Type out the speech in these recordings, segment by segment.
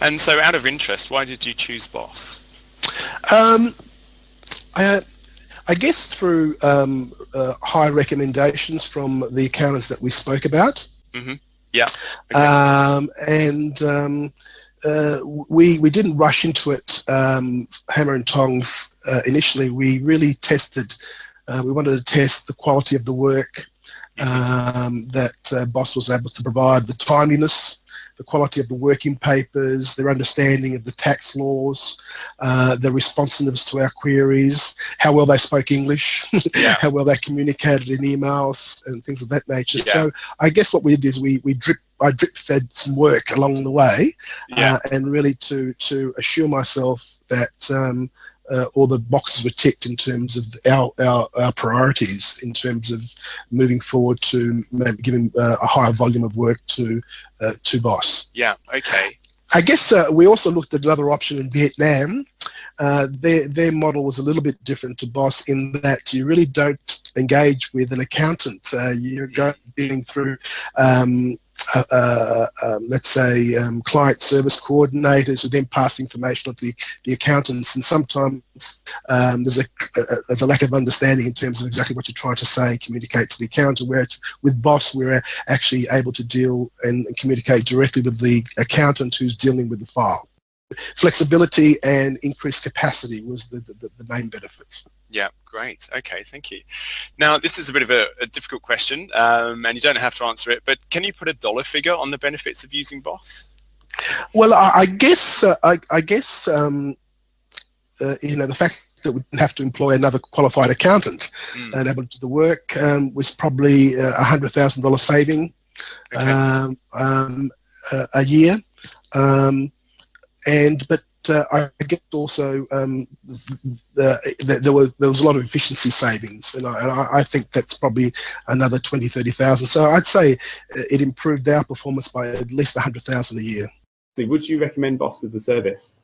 And so out of interest, why did you choose BOSS? I guess through high recommendations from the accountants that we spoke about. Mm-hmm. Yeah. Okay. We didn't rush into it hammer and tongs initially. We really tested. We wanted to test the quality of the work that BOSS was able to provide, the timeliness, the quality of the working papers, their understanding of the tax laws, their responsiveness to our queries, how well they spoke English, yeah. how well they communicated in emails and things of that nature. Yeah. So I guess what we did is I drip fed some work along the way, yeah. And really to assure myself that all the boxes were ticked in terms of our priorities, in terms of moving forward to maybe giving a higher volume of work to BOSS. Yeah. Okay. I guess we also looked at another option in Vietnam. Their model was a little bit different to BOSS in that you really don't engage with an accountant. You're going through let's say client service coordinators who then pass information on to the accountants, and sometimes there's a lack of understanding in terms of exactly what you're trying to say and communicate to the accountant, where with BOSS we're actually able to deal and communicate directly with the accountant who's dealing with the file. Flexibility and increased capacity was the main benefits. Yeah, great. Okay, thank you. Now, this is a bit of a difficult question, and you don't have to answer it, but can you put a dollar figure on the benefits of using BOSS? Well, I guess you know, the fact that we didn't have to employ another qualified accountant and able to do the work was probably $100,000 saving a year. But I guess also there was a lot of efficiency savings, and I think that's probably another 20,000–30,000. So I'd say it improved our performance by at least 100,000 a year. Would you recommend BOSS as a service?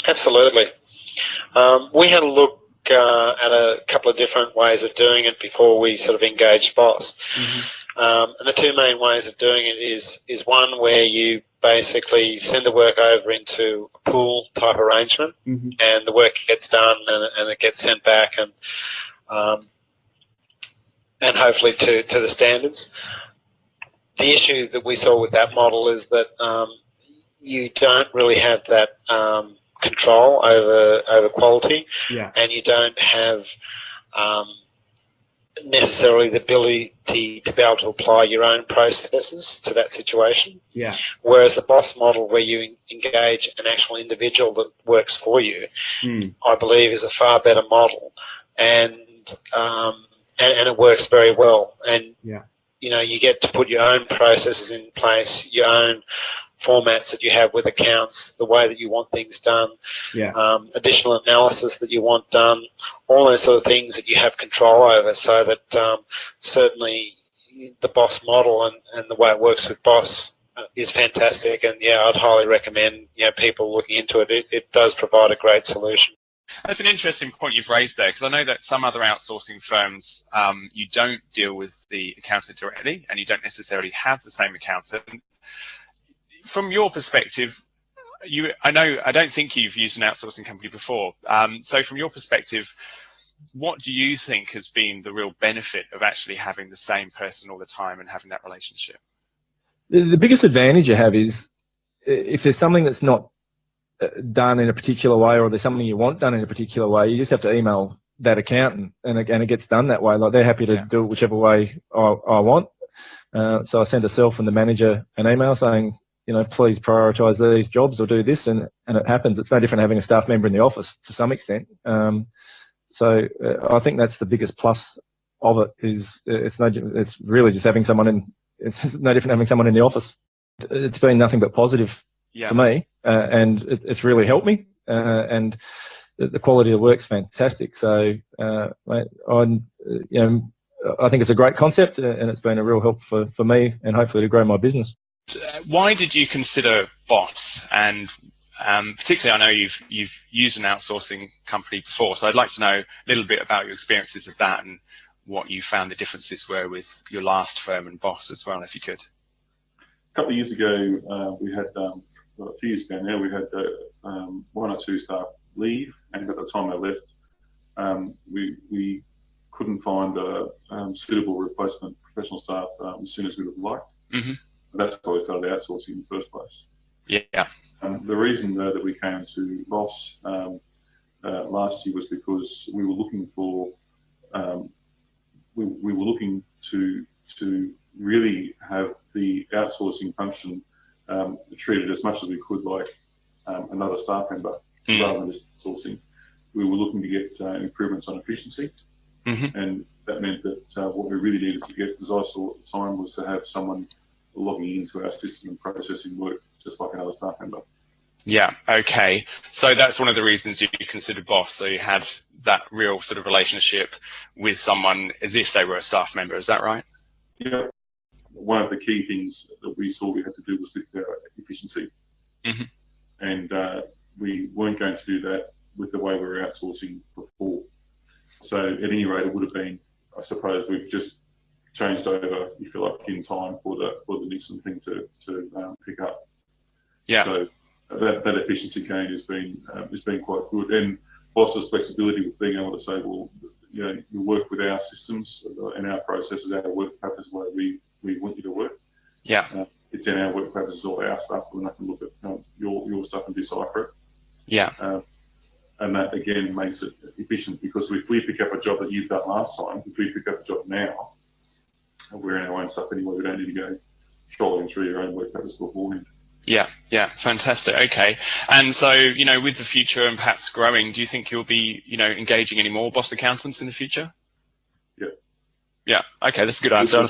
Absolutely. We had a look at a couple of different ways of doing it before we sort of engaged BOSS. And the two main ways of doing it is one where you basically send the work over into a pool type arrangement, and the work gets done and it gets sent back and hopefully to the standards. The issue that we saw with that model is that you don't really have that control over quality, and you don't have necessarily the ability to be able to apply your own processes to that situation. Whereas the BOSS model, where you engage an actual individual that works for you, I believe is a far better model, and it works very well. And you know, you get to put your own processes in place, your own formats that you have with accounts, the way that you want things done, additional analysis that you want done, all those sort of things that you have control over, so that certainly the BOSS model and the way it works with BOSS is fantastic. And yeah, I'd highly recommend people looking into it. It does provide a great solution. That's an interesting point you've raised there, because I know that some other outsourcing firms, you don't deal with the accountant directly, and you don't necessarily have the same accountant. From your perspective, I don't think you've used an outsourcing company before. So from your perspective, what do you think has been the real benefit of actually having the same person all the time and having that relationship? The biggest advantage you have is if there's something that's not done in a particular way, or there's something you want done in a particular way, you just have to email that accountant, and it gets done that way. Like, they're happy to do it whichever way I want. So I send myself and the manager an email saying, please prioritise these jobs or do this, and it happens. It's no different having a staff member in the office to some extent. So I think that's the biggest plus of it. It's really just having someone in. It's no different having someone in the office. It's been nothing but positive for me, and it's really helped me. And the quality of the work's fantastic. So I think it's a great concept, and it's been a real help for me and hopefully to grow my business. Why did you consider BOSS? And particularly, I know you've used an outsourcing company before, so I'd like to know a little bit about your experiences of that and what you found the differences were with your last firm and BOSS as well, if you could. A couple of years ago, we had a few years ago now, we had 1 or 2 staff leave, and by the time they left, we couldn't find a suitable replacement professional staff as soon as we would have liked. Mm-hmm. That's why we started outsourcing in the first place. Yeah. The reason that we came to BOSS last year was because we were looking for we were looking to really have the outsourcing function treated as much as we could like another staff member rather than just sourcing. We were looking to get improvements on efficiency, and that meant that what we really needed to get, as I saw at the time, was to have someone logging into our system and processing work just like another staff member. Yeah, okay. So that's one of the reasons you considered BOSS. So you had that real sort of relationship with someone as if they were a staff member. Is that right? Yeah. One of the key things that we saw we had to do was lift our efficiency. And we weren't going to do that with the way we were outsourcing before. So at any rate, it would have been, I suppose, we've just changed over, if you like, in time for the Nixon thing to pick up. Yeah. So that efficiency gain has been quite good, and BOSS's flexibility with being able to say, well, you know, you work with our systems and our processes, our work practices, the way we want you to work. Yeah. It's in our work practices, all our stuff. We're not going to look at your stuff and decipher it. Yeah. And that again makes it efficient, because if we pick up a job that you've done last time, if we pick up a job now, we're in our own stuff anyway. We don't need to go trolling through your own work practices beforehand. Yeah, yeah, fantastic. Okay. And so, you know, with the future and perhaps growing, do you think you'll be, you know, engaging any more BOSS accountants in the future? Yeah. Yeah. Okay, that's a good answer.